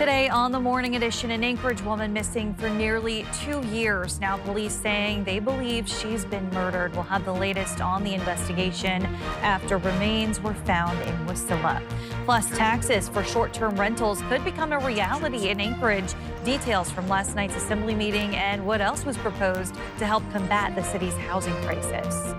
Today on the Morning Edition, an Anchorage woman missing for nearly 2 years. Now police saying they believe she's been murdered. We'll have the latest on the investigation after remains were found in Wasilla. Plus, taxes for short-term rentals could become a reality in Anchorage. Details from last night's assembly meeting and what else was proposed to help combat the city's housing crisis.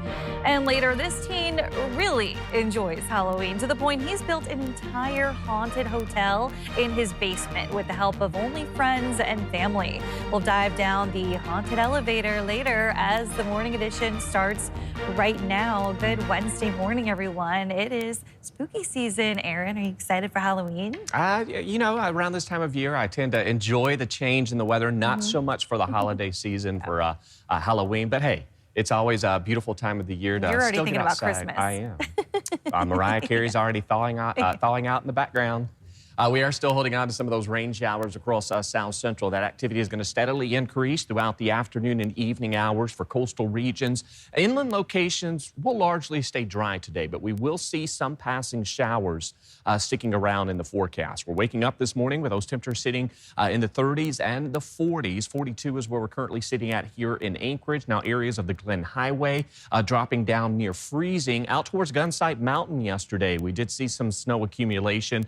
And later, this teen really enjoys Halloween to the point he's built an entire haunted hotel in his basement with the help of only friends and family. We'll dive down the haunted elevator later as the Morning Edition starts right now. Good Wednesday morning, everyone. It is spooky season. Aaron, are you excited for Halloween? Around this time of year, I tend to enjoy the change in the weather, not so much for the holiday season for Halloween, but hey, it's always a beautiful time of the year to You're already still thinking get about outside. Christmas. I am. Mariah Carey's already thawing out in the background. We are still holding on to some of those rain showers across South Central. That activity is going to steadily increase throughout the afternoon and evening hours for coastal regions. Inland locations will largely stay dry today, but we will see some passing showers sticking around in the forecast. We're waking up this morning with those temperatures sitting in the 30s and the 40s. 42 is where we're currently sitting at here in Anchorage. Now, areas of the Glen Highway dropping down near freezing. Out towards Gunsight Mountain yesterday, we did see some snow accumulation,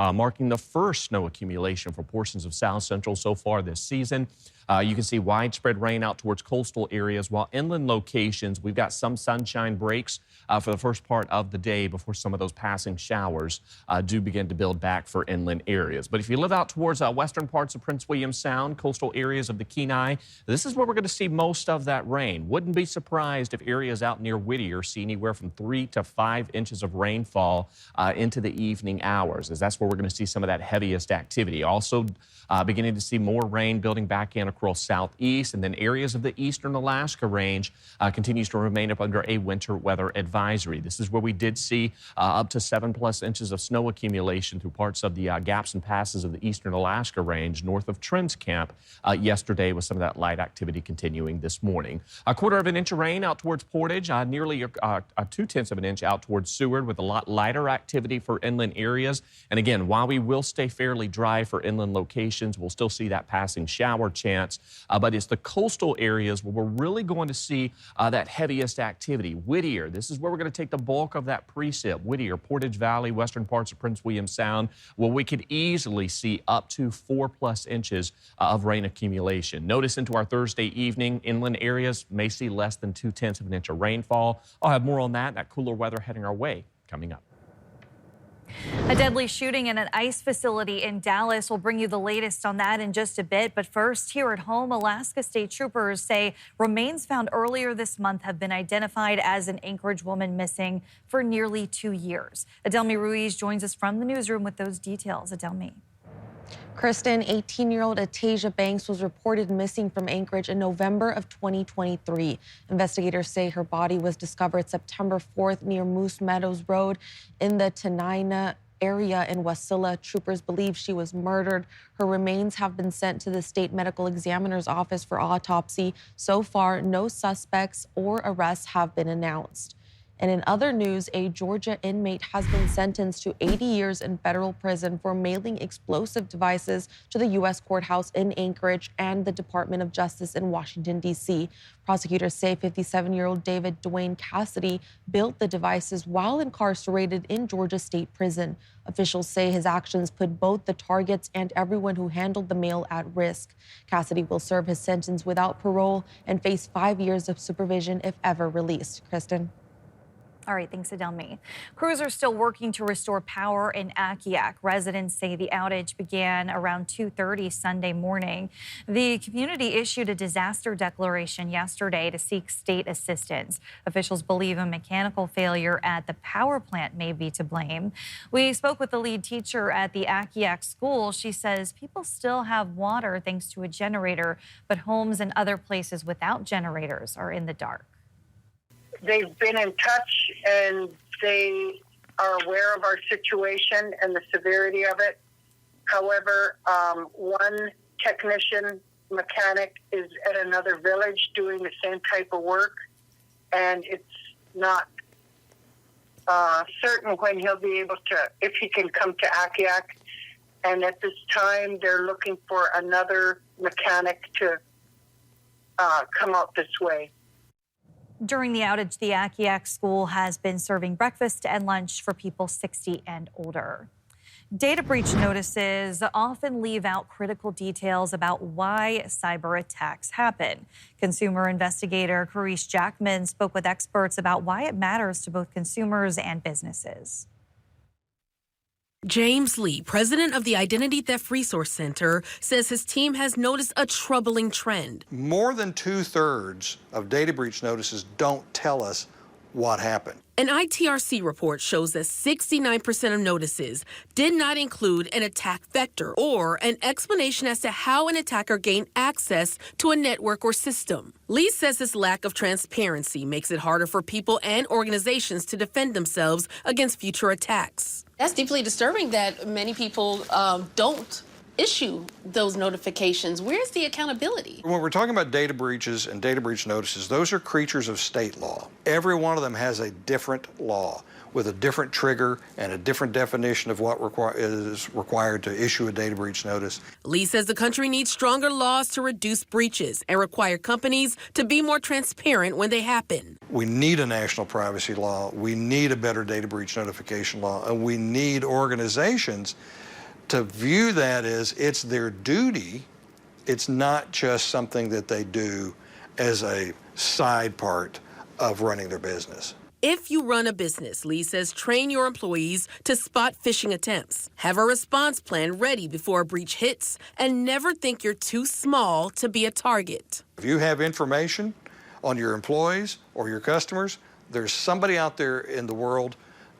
marking the first snow accumulation for portions of South Central so far this season. You can see widespread rain out towards coastal areas, while inland locations, we've got some sunshine breaks for the first part of the day before some of those passing showers do begin to build back for inland areas. But if you live out towards western parts of Prince William Sound, coastal areas of the Kenai, this is where we're going to see most of that rain. Wouldn't be surprised if areas out near Whittier see anywhere from 3 to 5 inches of rainfall into the evening hours, as that's where we're going to see some of that heaviest activity. Also beginning to see more rain building back in across southeast, and then areas of the eastern Alaska range continues to remain up under a winter weather advisory. This is where we did see up to 7+ inches of snow accumulation through parts of the gaps and passes of the eastern Alaska range north of Trent's Camp yesterday, with some of that light activity continuing this morning. 1/4 inch of rain out towards Portage, nearly 2/10 of an inch out towards Seward, with a lot lighter activity for inland areas. And again, while we will stay fairly dry for inland locations, we'll still see that passing shower chance. But it's the coastal areas where we're really going to see that heaviest activity. Whittier, this is where we're going to take the bulk of that precip. Whittier, Portage Valley, western parts of Prince William Sound, where we could easily see up to 4+ inches of rain accumulation. Notice into our Thursday evening, inland areas may see less than 2/10 of an inch of rainfall. I'll have more on that cooler weather heading our way coming up. A deadly shooting in an ICE facility in Dallas. Will bring you the latest on that in just a bit. But first, here at home, Alaska State Troopers say remains found earlier this month have been identified as an Anchorage woman missing for nearly 2 years. Adelmi Ruiz joins us from the newsroom with those details. Adelmi. Kristen, 18-year-old Atasia Banks was reported missing from Anchorage in November of 2023. Investigators say her body was discovered September 4th near Moose Meadows Road in the Tenina area in Wasilla. Troopers believe she was murdered. Her remains have been sent to the state medical examiner's office for autopsy. So far, no suspects or arrests have been announced. And in other news, a Georgia inmate has been sentenced to 80 years in federal prison for mailing explosive devices to the U.S. courthouse in Anchorage and the Department of Justice in Washington, D.C. Prosecutors say 57-year-old David Dwayne Cassidy built the devices while incarcerated in Georgia State Prison. Officials say his actions put both the targets and everyone who handled the mail at risk. Cassidy will serve his sentence without parole and face 5 years of supervision if ever released. Kristen. All right, thanks, Adelmi. Crews are still working to restore power in Akiak. Residents say the outage began around 2:30 Sunday morning. The community issued a disaster declaration yesterday to seek state assistance. Officials believe a mechanical failure at the power plant may be to blame. We spoke with the lead teacher at the Akiak school. She says people still have water thanks to a generator, but homes and other places without generators are in the dark. They've been in touch and they are aware of our situation and the severity of it. However, one technician mechanic is at another village doing the same type of work, and it's not certain when he'll be able to, if he can come to Akiak. And at this time, they're looking for another mechanic to come out this way. During the outage, the Akiak school has been serving breakfast and lunch for people 60 and older. Data breach notices often leave out critical details about why cyber attacks happen. Consumer investigator Carice Jackman spoke with experts about why it matters to both consumers and businesses. James Lee, president of the Identity Theft Resource Center, says his team has noticed a troubling trend. More than 2/3 of data breach notices don't tell us what happened. An ITRC report shows that 69% of notices did not include an attack vector or an explanation as to how an attacker gained access to a network or system. Lee says this lack of transparency makes it harder for people and organizations to defend themselves against future attacks. That's deeply disturbing that many people don't issue those notifications. Where's the accountability? When we're talking about data breaches and data breach notices, those are creatures of state law. Every one of them has a different law with a different trigger and a different definition of what is required to issue a data breach notice. Lee says the country needs stronger laws to reduce breaches and require companies to be more transparent when they happen. We need a national privacy law. We need a better data breach notification law. And we need organizations to view that as it's their duty. It's not just something that they do as a side part of running their business. If you run a business, Lee says, train your employees to spot phishing attempts. Have a response plan ready before a breach hits, and never think you're too small to be a target. If you have information on your employees or your customers, there's somebody out there in the world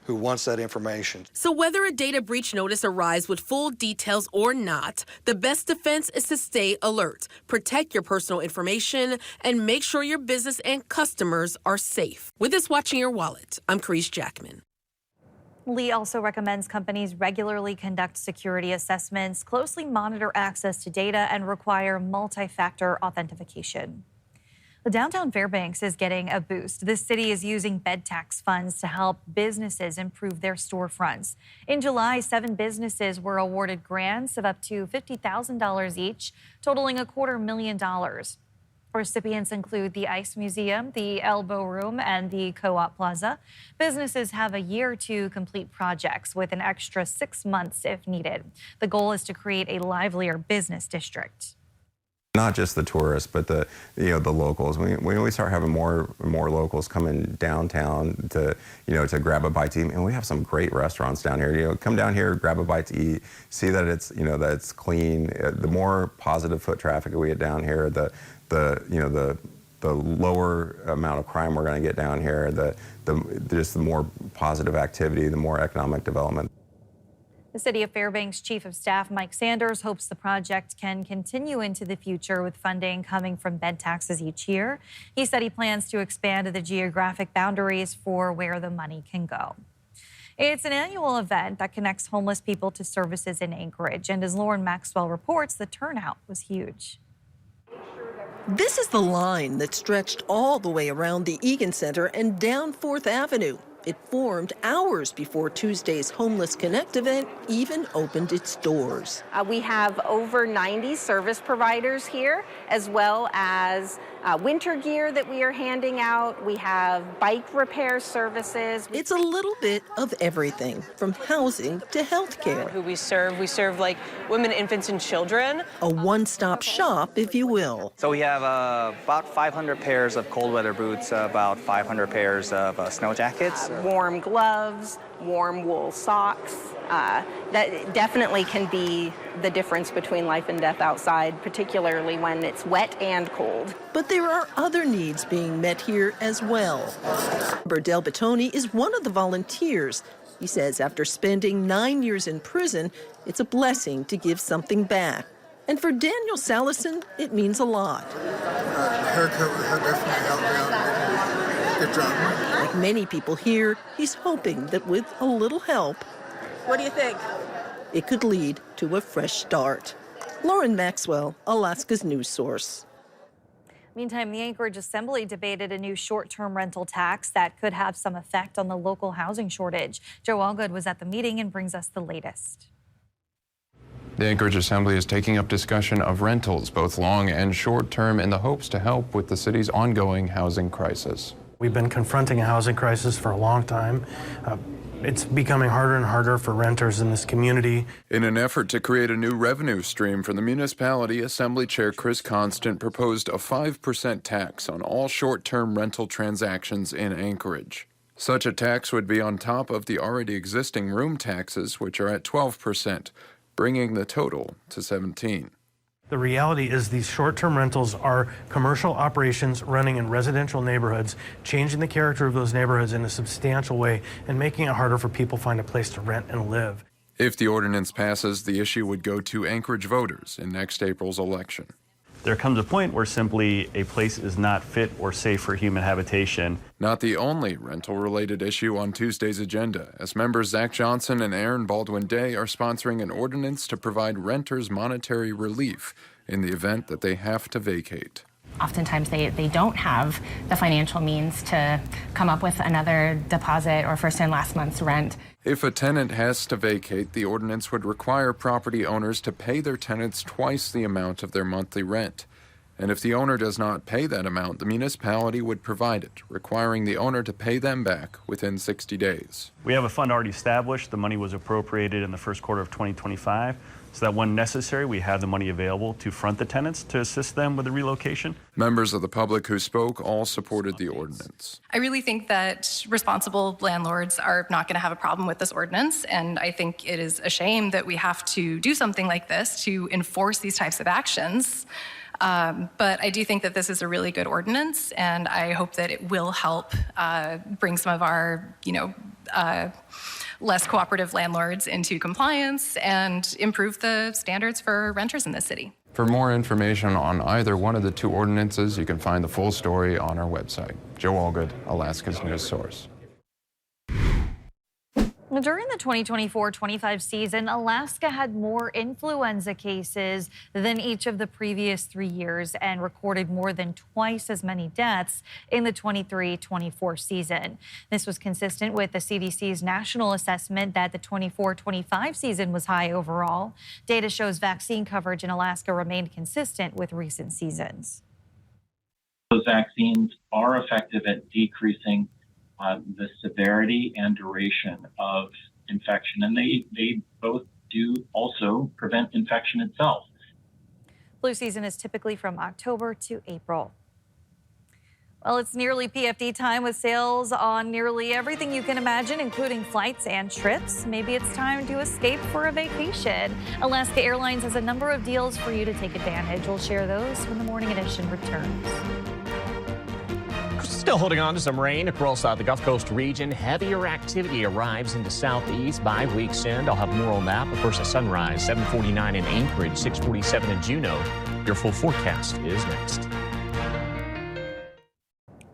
who wants that information. So whether a data breach notice arrives with full details or not, the best defense is to stay alert, protect your personal information, and make sure your business and customers are safe. With this Watching Your Wallet, I'm Carice Jackman. Lee also recommends companies regularly conduct security assessments, closely monitor access to data, and require multi-factor authentication. The downtown Fairbanks is getting a boost. The city is using bed tax funds to help businesses improve their storefronts. In July, 7 businesses were awarded grants of up to $50,000 each, totaling $250,000. Recipients include the Ice Museum, the Elbow Room, and the Co-op Plaza. Businesses have a year to complete projects with an extra 6 months if needed. The goal is to create a livelier business district. Not just the tourists, but the locals. We start having more locals coming downtown to to grab a bite to eat, and we have some great restaurants down here. Come down here, grab a bite to eat, see that it's that it's clean. The more positive foot traffic we get down here, the lower amount of crime we're going to get down here. Just the more positive activity, the more economic development. The City of Fairbanks Chief of Staff Mike Sanders hopes the project can continue into the future with funding coming from bed taxes each year. He said he plans to expand the geographic boundaries for where the money can go. It's an annual event that connects homeless people to services in Anchorage, and as Lauren Maxwell reports, the turnout was huge. This is the line that stretched all the way around the Egan Center and down 4th Avenue. It formed hours before Tuesday's Homeless Connect event even opened its doors. We have over 90 service providers here, as well as winter gear that we are handing out. We have bike repair services. It's a little bit of everything, from housing to health care. Who we serve like women, infants, and children. A one-stop shop, if you will. So we have about 500 pairs of cold weather boots, about 500 pairs of snow jackets. Warm gloves, warm wool socks. That definitely can be the difference between life and death outside, particularly when it's wet and cold. But there are other needs being met here as well. Burdell Batoni is one of the volunteers. He says after spending 9 years in prison, it's a blessing to give something back. And for Daniel Salison, it means a lot. Haircut would definitely help me out. Good job. Like many people here, he's hoping that with a little help, What do you think? it could lead to a fresh start. Lauren Maxwell, Alaska's news source. Meantime, the Anchorage Assembly debated a new short-term rental tax that could have some effect on the local housing shortage. Joe Allgood was at the meeting and brings us the latest. The Anchorage Assembly is taking up discussion of rentals, both long and short term, in the hopes to help with the city's ongoing housing crisis. We've been confronting a housing crisis for a long time. It's becoming harder and harder for renters in this community. In an effort to create a new revenue stream for the municipality, Assembly Chair Chris Constant proposed a 5% tax on all short-term rental transactions in Anchorage. Such a tax would be on top of the already existing room taxes, which are at 12%, bringing the total to 17%. The reality is these short-term rentals are commercial operations running in residential neighborhoods, changing the character of those neighborhoods in a substantial way and making it harder for people to find a place to rent and live. If the ordinance passes, the issue would go to Anchorage voters in next April's election. There comes a point where simply a place is not fit or safe for human habitation. Not the only rental-related issue on Tuesday's agenda, as members Zach Johnson and Aaron Baldwin-Day are sponsoring an ordinance to provide renters monetary relief in the event that they have to vacate. Oftentimes they don't have the financial means to come up with another deposit or first and last month's rent. If a tenant has to vacate, the ordinance would require property owners to pay their tenants twice the amount of their monthly rent. And if the owner does not pay that amount, the municipality would provide it, requiring the owner to pay them back within 60 days. We have a fund already established. The money was appropriated in the first quarter of 2025. So that when necessary, we have the money available to front the tenants to assist them with the relocation. Members of the public who spoke all supported the ordinance. I really think that responsible landlords are not going to have a problem with this ordinance, and I think it is a shame that we have to do something like this to enforce these types of actions. But I do think that this is a really good ordinance, and I hope that it will help bring some of our, less cooperative landlords into compliance and improve the standards for renters in this city. For more information on either one of the two ordinances, you can find the full story on our website. Joe Allgood, Alaska's news source. During the 2024-25 season, Alaska had more influenza cases than each of the previous 3 years and recorded more than twice as many deaths in the 23-24 season. This was consistent with the CDC's national assessment that the 24-25 season was high overall. Data shows vaccine coverage in Alaska remained consistent with recent seasons. Those vaccines are effective at decreasing the severity and duration of infection, and they both do also prevent infection itself. Flu season is typically from October to April. Well, it's nearly PFD time with sales on nearly everything you can imagine, including flights and trips. Maybe it's time to escape for a vacation. Alaska Airlines has a number of deals for you to take advantage. We'll share those when the morning edition returns. Still holding on to some rain across the Gulf Coast region. Heavier activity arrives in the southeast by week's end. I'll have more on that. But first, at sunrise, 7:49 in Anchorage, 6:47 in Juneau. Your full forecast is next.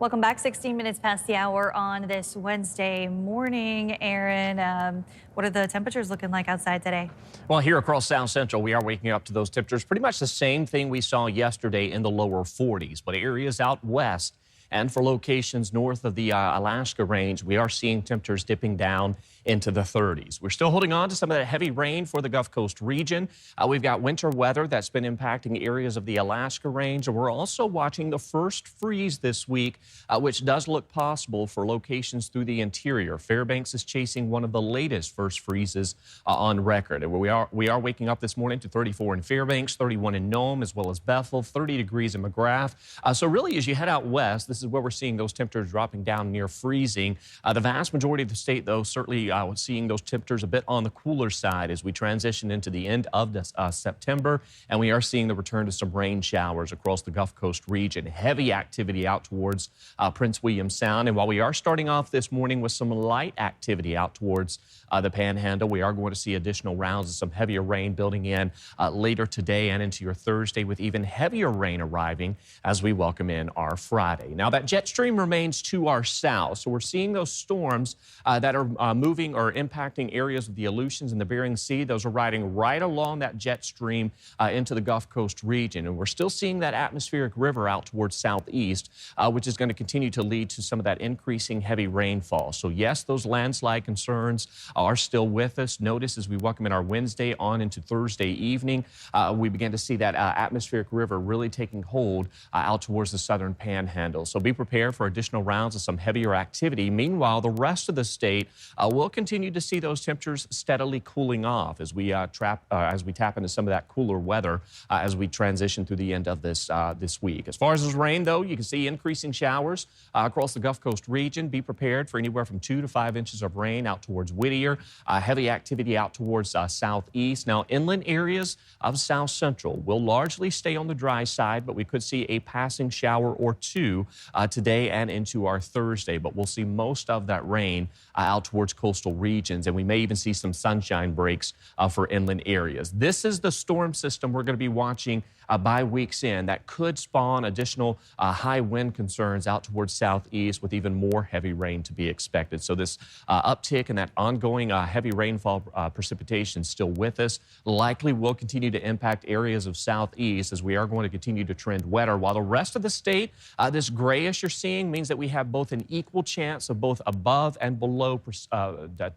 Welcome back. 16 minutes past the hour on this Wednesday morning. Aaron, what are the temperatures looking like outside today? Well, here across South Central, we are waking up to those temperatures. Pretty much the same thing we saw yesterday in the lower 40s. But areas out west and for locations north of the Alaska range, we are seeing temperatures dipping down into the 30s. We're still holding on to some of that heavy rain for the Gulf Coast region. We've got winter weather that's been impacting areas of the Alaska range. And we're also watching the first freeze this week, which does look possible for locations through the interior. Fairbanks is chasing one of the latest first freezes on record. And we are waking up this morning to 34 in Fairbanks, 31 in Nome, as well as Bethel, 30 degrees in McGrath. So really, as you head out west, this is where we're seeing those temperatures dropping down near freezing. The vast majority of the state, though, certainly seeing those temperatures a bit on the cooler side as we transition into the end of September, and we are seeing the return to some rain showers across the Gulf Coast region. Heavy activity out towards Prince William Sound, and while we are starting off this morning with some light activity out towards the Panhandle, we are going to see additional rounds of some heavier rain building in later today and into your Thursday, with even heavier rain arriving as we welcome in our Friday. Now, that jet stream remains to our south, so we're seeing those storms that are moving moving or impacting areas of the Aleutians and the Bering Sea. Those are riding right along that jet stream into the Gulf Coast region. And we're still seeing that atmospheric river out towards southeast, which is going to continue to lead to some of that increasing heavy rainfall. So yes, those landslide concerns are still with us. Notice as we welcome in our Wednesday on into Thursday evening, we begin to see that atmospheric river really taking hold out towards the southern panhandle. So be prepared for additional rounds of some heavier activity. Meanwhile, the rest of the state will continue to see those temperatures steadily cooling off as we tap into some of that cooler weather as we transition through the end of this week. As far as this rain, though, you can see increasing showers across the Gulf Coast region. Be prepared for anywhere from 2 to 5 inches of rain out towards Whittier. Heavy activity out towards southeast. Now, inland areas of south central will largely stay on the dry side, but we could see a passing shower or two today and into our Thursday. But we'll see most of that rain out towards coastal regions, and we may even see some sunshine breaks for inland areas. This is the storm system we're going to be watching by week's end that could spawn additional high wind concerns out towards southeast with even more heavy rain to be expected. So this uptick in that ongoing heavy rainfall precipitation still with us. Likely will continue to impact areas of southeast as we are going to continue to trend wetter. While the rest of the state, this grayish you're seeing means that we have both an equal chance of both above and below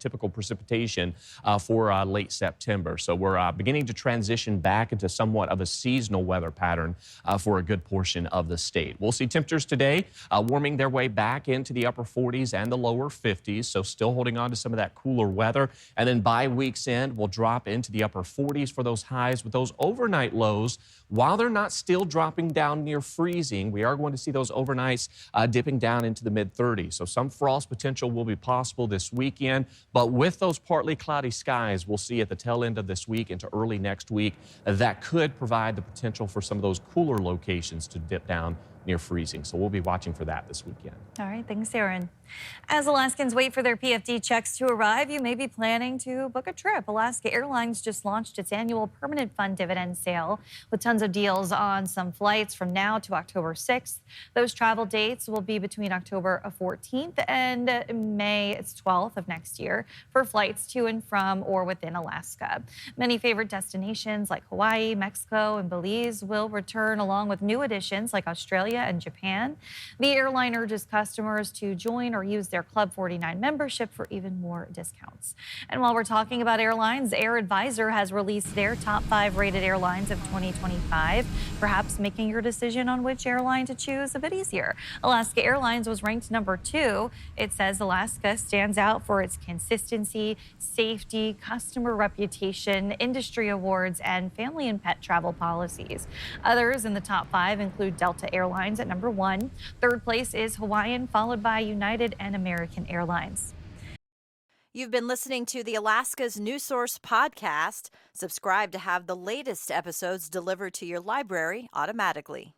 typical precipitation for late September. So we're beginning to transition back into somewhat of a seasonal weather pattern for a good portion of the state. We'll see temperatures today warming their way back into the upper 40s and the lower 50s, so still holding on to some of that cooler weather. And then by week's end, we'll drop into the upper 40s for those highs with those overnight lows. While they're not still dropping down near freezing, we are going to see those overnights dipping down into the mid-30s. So some frost potential will be possible this weekend, but with those partly cloudy skies, we'll see at the tail end of this week into early next week, that could provide the potential for some of those cooler locations to dip down near freezing. So we'll be watching for that this weekend. All right, thanks, Aaron. As Alaskans wait for their PFD checks to arrive, you may be planning to book a trip. Alaska Airlines just launched its annual permanent fund dividend sale with tons of deals on some flights from now to October 6th. Those travel dates will be between October 14th and May 12th of next year for flights to and from or within Alaska. Many favorite destinations like Hawaii, Mexico, and Belize will return along with new additions like Australia and Japan. The airline urges customers to join or use their Club 49 membership for even more discounts. And while we're talking about airlines, Air Advisor has released their top 5 rated airlines of 2025, perhaps making your decision on which airline to choose a bit easier. Alaska Airlines was ranked number 2. It says Alaska stands out for its consistency, safety, customer reputation, industry awards, and family and pet travel policies. Others in the top 5 include Delta Airlines at number 1. Third place is Hawaiian, followed by United and American Airlines. You've been listening to the Alaska's News Source podcast. Subscribe to have the latest episodes delivered to your library automatically.